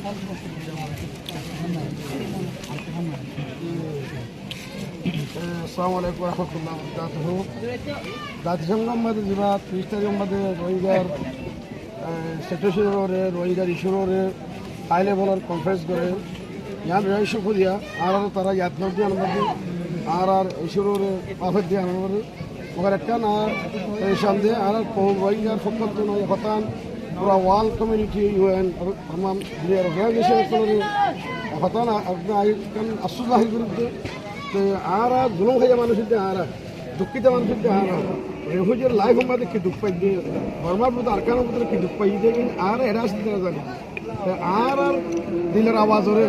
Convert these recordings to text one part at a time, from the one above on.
আসসালামু আলাইকুম রহমতুল্লাহ জাতিসংঘ মধ্যে যা 30 তারিখ মধ্যে রোহিঙ্গার সিচুয়েশনের রোহিঙ্গার ইস্যুর হাই লেভেলের কনফারেন্স করে ইয়ান রয়েছে খুদিয়া আর তারা ইয়াদ নদী আনবাদী আর ইস্যুর পাফের দিয়ে আনবাদী ওখানে একটা না সামনে আর রোহিঙ্গার পক্ষ হতান পুরা ওয়ার্ল্ড কমিউনিটি ইউএন তাম অর্গানাইজেশন হতান আশ্বাস জাহির বিরুদ্ধে আর জুলুম খাইয়া মানুষের আর দুঃখিত মানুষের আর রেফিউজির লাইফ আমরা কি দুঃখ পাই দিয়ে ধর্মার প্রতি আরকানের প্রতি কি দুঃখ পাই দিয়ে আর এরাস দিতে জানি আর দিলের আওয়াজ ওরে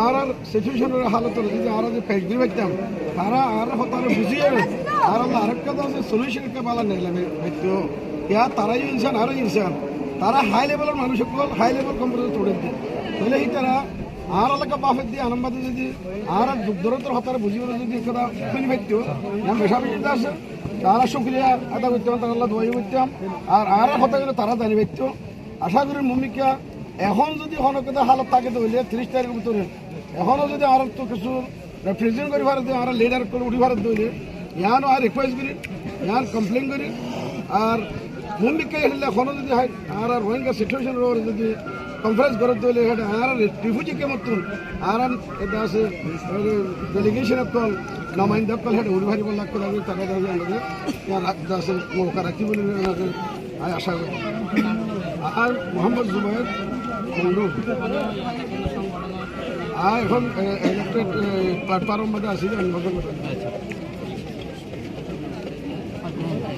আর সিচুয়েশনের হালত যদি আর যে পেশ দিয়ে পাইতাম তারা আর হতারে বুঝিয়ে আর আমরা আরেকটা আছে সলিউশন একটা পালা নিলাম হয়তো ইয়া তারাই ইনসান আরও ইনসান তারা হাই লেভেলের মানুষ হাই লেভেল কম্পিউটার তোড়ে দিয়ে তাহলে এই তারা আর এলাকা বাফের দিয়ে আনন্দাতে যদি আর দূরত্বর হতারে বুঝিয়ে যদি একটা খুঁজে পাইত বেশা বেশিতে আসে তারা শুক্রিয়া আদা করতাম তারা আল্লাহ দোয়াই করতাম আর হতা গেলে তারা জানি পাইত আশা করি ভূমিকা এখন যদি হনকতা হালত থাকে তো হইলে 30 তারিখের ভিতরে এখনও যদি আর তো কিছু রিপ্রেজেন্ট করে ভারত আর লিডার করে উঠি ভারত দইলে ইয়ানো আর রিকোয়েস্ট করি ইয়ার কমপ্লেন করি আর ভূমিকা হলে এখনও যদি আর রোহিঙ্গা সিচুয়েশনের যদি কনফারেন্স করে দিলে আর রিফিউজিকে মতন আর এটা আছে ডেলিগেশন কল নমাইন্দা কল হেঁটে উড়ি ভারি বলা করে তারা আমাদের আছে মৌকা রাখি বলে আশা করি আর মোহাম্মদ জুবাইর মন্ডল আর এখন ইলেকট্রেড প্ল্যাটফর্ম মধ্যে আসি